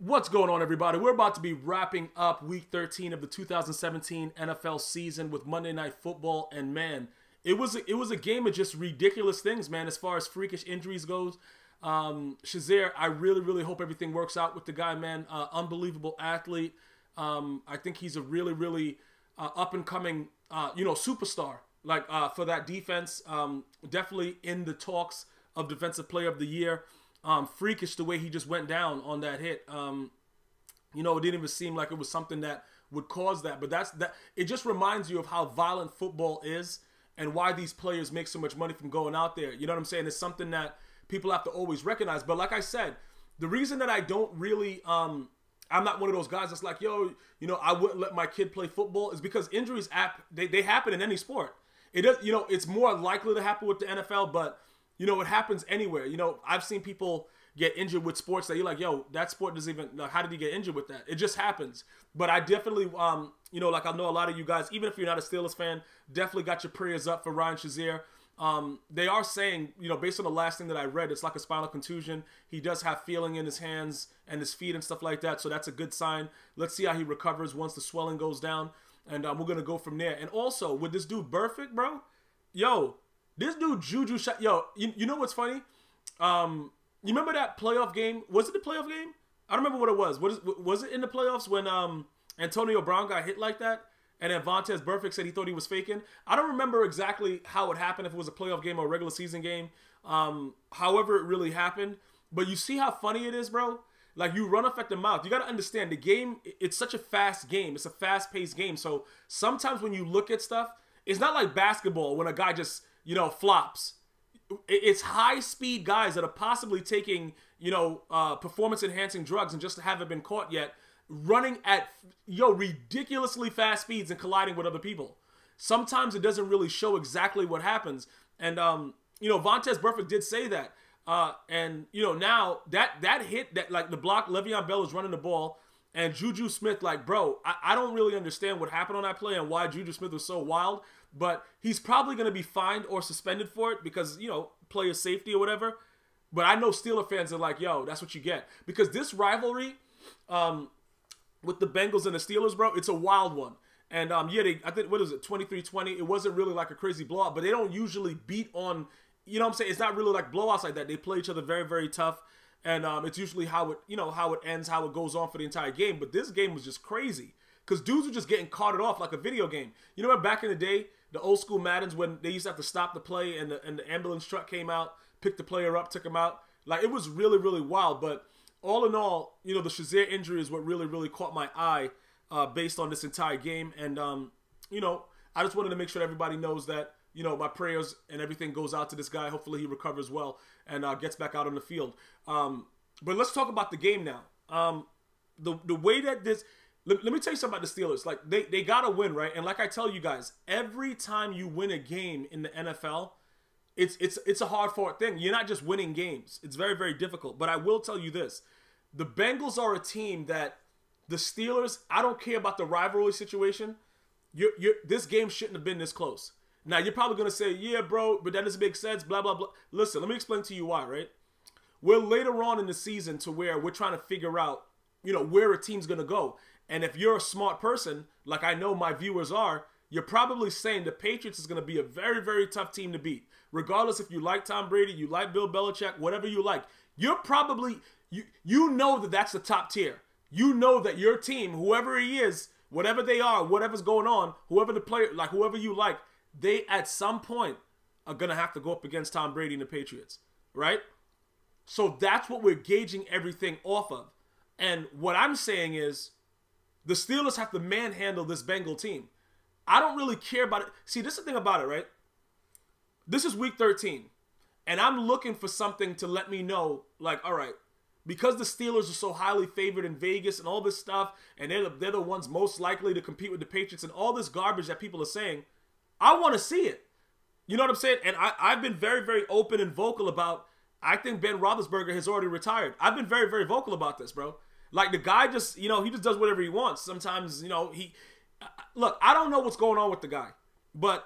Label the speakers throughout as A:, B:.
A: What's going on, everybody? We're about to be wrapping up Week 13 of the 2017 NFL season with Monday Night Football, and man, it was a game of just ridiculous things, man. As far as freakish injuries goes, Shazier, I really hope everything works out with the guy, man. Unbelievable athlete. I think he's a really up and coming, superstar. Like for that defense, definitely in the talks of Defensive Player of the Year. Freakish the way he just went down on that hit. It didn't even seem like it was something that would cause that. But it just reminds you of how violent football is and why these players make so much money from going out there. You know what I'm saying? It's something that people have to always recognize. But like I said, the reason that I don't really, I'm not one of those guys that's like, I wouldn't let my kid play football is because injuries, they happen in any sport. It does, it's more likely to happen with the NFL, but it happens anywhere. I've seen people get injured with sports that you're like, that sport doesn't even, how did he get injured with that? It just happens. But I definitely, I know a lot of you guys, even if you're not a Steelers fan, definitely got your prayers up for Ryan Shazier. They are saying, based on the last thing that I read, it's like a spinal contusion. He does have feeling in his hands and his feet and stuff like that. So that's a good sign. Let's see how he recovers once the swelling goes down. And we're going to go from there. And also, with this dude Burfict, bro, this dude Juju shot. You know what's funny? You remember that playoff game? Was it the playoff game? I don't remember what it was. Was it in the playoffs when Antonio Brown got hit like that? And then Vontaze Burfict said he thought he was faking. I don't remember exactly how it happened, if it was a playoff game or a regular season game. However it really happened. But you see how funny it is, bro? Like, you run off at the mouth. You got to understand, the game, it's such a fast game. It's a fast-paced game. So sometimes when you look at stuff, it's not like basketball when a guy just, flops. It's high-speed guys that are possibly taking, performance-enhancing drugs and just haven't been caught yet, running at, ridiculously fast speeds and colliding with other people. Sometimes it doesn't really show exactly what happens. And, Vontaze Burfict did say that. Now that hit, that like the block, Le'Veon Bell is running the ball, and Juju Smith, like, bro, I don't really understand what happened on that play and why Juju Smith was so wild, but he's probably going to be fined or suspended for it because, player safety or whatever. But I know Steeler fans are like, that's what you get. Because this rivalry with the Bengals and the Steelers, bro, it's a wild one. And, I think, what is it, 23-20? It wasn't really like a crazy blowout, but they don't usually beat on, it's not really like blowouts like that. They play each other very tough. And it's usually how it ends, how it goes on for the entire game. But this game was just crazy because dudes were just getting carted off like a video game. You know, back in the day, the old school Maddens, when they used to have to stop the play and the ambulance truck came out, picked the player up, took him out. Like, it was really wild. But all in all, the Shazier injury is what really caught my eye based on this entire game. And, I just wanted to make sure everybody knows that, my prayers and everything goes out to this guy. Hopefully he recovers well and gets back out on the field. But let's talk about the game now. The way that this... Let me tell you something about the Steelers. Like, they got to win, right? And like I tell you guys, every time you win a game in the NFL, it's a hard-fought thing. You're not just winning games. It's very difficult. But I will tell you this. The Bengals are a team that the Steelers, I don't care about the rivalry situation. This game shouldn't have been this close. Now, you're probably going to say, yeah, bro, but that doesn't make sense, blah, blah, blah. Listen, let me explain to you why, right? We're later on in the season to where we're trying to figure out, where a team's going to go. And if you're a smart person, like I know my viewers are, you're probably saying the Patriots is going to be a very tough team to beat. Regardless if you like Tom Brady, you like Bill Belichick, whatever you like. You're probably, you know that that's the top tier. You know that your team, whoever he is, whatever they are, whatever's going on, whoever the player, like whoever you like, they at some point are going to have to go up against Tom Brady and the Patriots, right? So that's what we're gauging everything off of. And what I'm saying is the Steelers have to manhandle this Bengal team. I don't really care about it. See, this is the thing about it, right? This is week 13. And I'm looking for something to let me know, like, all right, because the Steelers are so highly favored in Vegas and all this stuff, and they're the ones most likely to compete with the Patriots and all this garbage that people are saying, I want to see it. You know what I'm saying? And I've been very open and vocal about, I think Ben Roethlisberger has already retired. I've been very vocal about this, bro. Like, the guy just, he just does whatever he wants. Sometimes, look, I don't know what's going on with the guy, but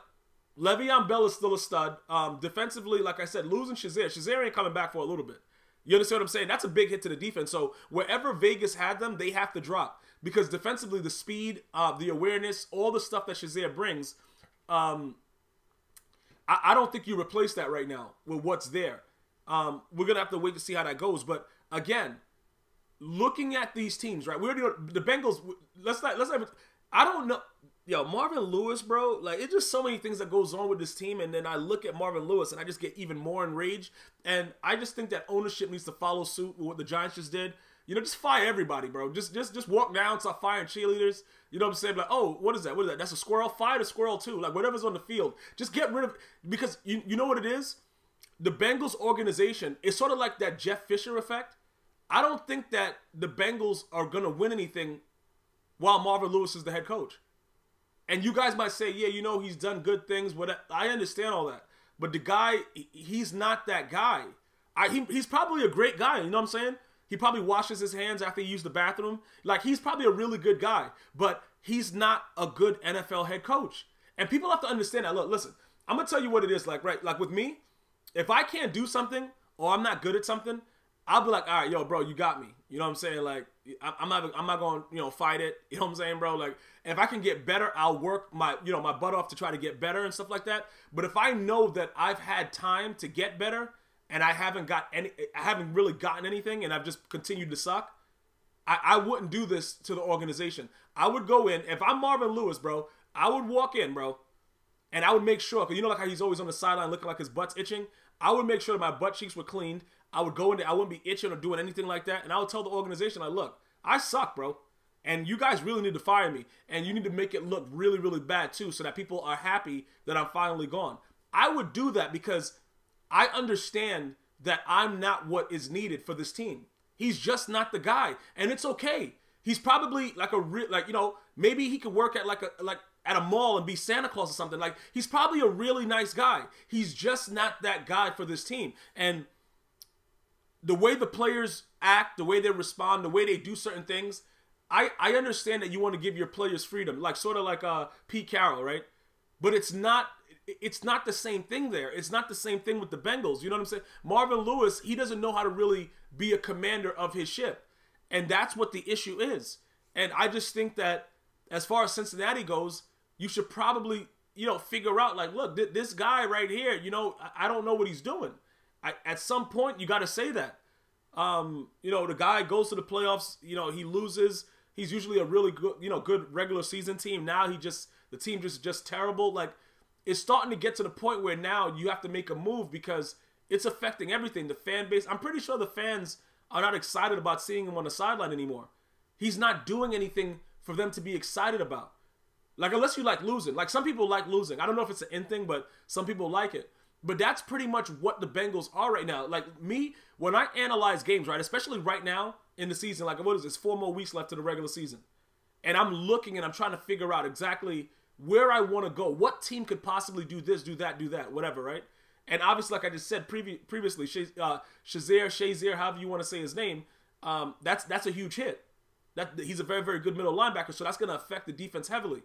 A: Le'Veon Bell is still a stud. Defensively, like I said, losing Shazier ain't coming back for a little bit. You understand what I'm saying? That's a big hit to the defense. So wherever Vegas had them, they have to drop. Because defensively, the speed, the awareness, all the stuff that Shazier brings, I don't think you replace that right now with what's there. We're going to have to wait to see how that goes. But again, looking at these teams, right? We already know the Bengals, I don't know. Yo, Marvin Lewis, bro, like, it's just so many things that goes on with this team, and then I look at Marvin Lewis, and I just get even more enraged, and I just think that ownership needs to follow suit with what the Giants just did. You know, just fire everybody, bro. Just walk down, start firing cheerleaders. You know what I'm saying? Like, oh, what is that? What is that? That's a squirrel? Fire the squirrel, too. Like, whatever's on the field. Just get rid of, because you know what it is? The Bengals organization is sort of like that Jeff Fisher effect. I don't think that the Bengals are going to win anything while Marvin Lewis is the head coach. And you guys might say, yeah, you know, he's done good things. But I understand all that. But the guy, he's not that guy. He's probably a great guy. You know what I'm saying? He probably washes his hands after he used the bathroom. Like, he's probably a really good guy. But he's not a good NFL head coach. And people have to understand that. Look, listen, I'm going to tell you what it is. Like, right, like with me, if I can't do something or I'm not good at something, I'll be like, all right, yo, bro, you got me. You know what I'm saying? Like, I'm not going to, you know, fight it. You know what I'm saying, bro? Like, if I can get better, I'll work my butt off to try to get better and stuff like that. But if I know that I've had time to get better and I haven't really gotten anything and I've just continued to suck, I wouldn't do this to the organization. I would go in. If I'm Marvin Lewis, bro, I would walk in, bro, and I would make sure, because you know like how he's always on the sideline looking like his butt's itching? I would make sure that my butt cheeks were cleaned. I would go in there. I wouldn't be itching or doing anything like that. And I would tell the organization, like, look, I suck, bro. And you guys really need to fire me. And you need to make it look really, really bad, too, so that people are happy that I'm finally gone. I would do that because I understand that I'm not what is needed for this team. He's just not the guy. And it's okay. He's probably like maybe he could work at at a mall and be Santa Claus or something. Like, he's probably a really nice guy. He's just not that guy for this team. And the way the players act, the way they respond, the way they do certain things, I understand that you want to give your players freedom, like sort of like Pete Carroll, right? But it's not the same thing there. It's not the same thing with the Bengals. You know what I'm saying? Marvin Lewis, he doesn't know how to really be a commander of his ship. And that's what the issue is. And I just think that as far as Cincinnati goes, you should probably, you know, figure out, like, look, this guy right here, you know, I don't know what he's doing. At some point, you got to say that. You know, the guy goes to the playoffs, you know, he loses. He's usually a really good, you know, good regular season team. Now the team just terrible. Like, it's starting to get to the point where now you have to make a move because it's affecting everything. The fan base, I'm pretty sure the fans are not excited about seeing him on the sideline anymore. He's not doing anything for them to be excited about. Like, unless you like losing. Like, some people like losing. I don't know if it's an in thing, but some people like it. But that's pretty much what the Bengals are right now. Like, me, when I analyze games, right, especially right now in the season, like, what is this, 4 more weeks left to the regular season. And I'm looking and I'm trying to figure out exactly where I want to go. What team could possibly do this, do that, whatever, right? And obviously, like I just said previously, Shazier, however you want to say his name, that's a huge hit. He's a very, very good middle linebacker, so that's going to affect the defense heavily.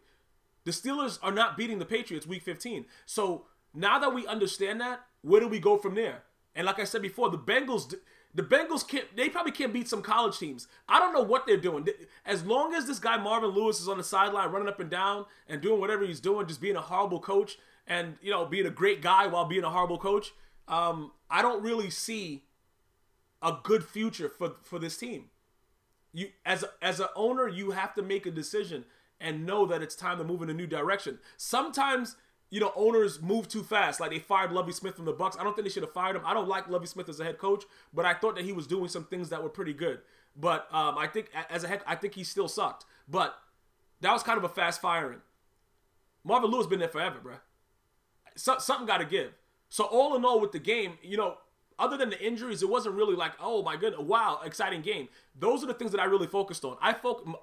A: The Steelers are not beating the Patriots week 15. So now that we understand that, where do we go from there? And like I said before, the Bengals probably can't beat some college teams. I don't know what they're doing. As long as this guy Marvin Lewis is on the sideline running up and down and doing whatever he's doing, just being a horrible coach and, you know, being a great guy while being a horrible coach, I don't really see a good future for this team. You as an owner, you have to make a decision and know that it's time to move in a new direction. Sometimes, you know, owners move too fast. Like, they fired Lovie Smith from the Bucs. I don't think they should have fired him. I don't like Lovie Smith as a head coach, but I thought that he was doing some things that were pretty good. But I think I think he still sucked. But that was kind of a fast firing. Marvin Lewis been there forever, bro. Something got to give. So all in all with the game, you know, other than the injuries, it wasn't really like, oh my goodness, wow, exciting game. Those are the things that I really focused on.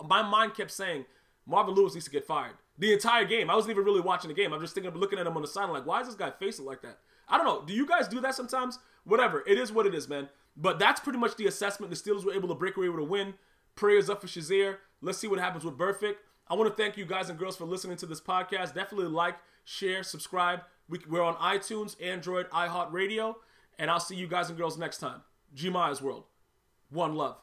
A: My mind kept saying, Marvin Lewis needs to get fired. The entire game. I wasn't even really watching the game. I'm just thinking of looking at him on the sideline like, why is this guy facing like that? I don't know. Do you guys do that sometimes? Whatever. It is what it is, man. But that's pretty much the assessment. The Steelers were able to break away with a win. Prayers up for Shazier. Let's see what happens with Burfict. I want to thank you guys and girls for listening to this podcast. Definitely like, share, subscribe. We're on iTunes, Android, iHeartRadio. And I'll see you guys and girls next time. GmiasWorld. One love.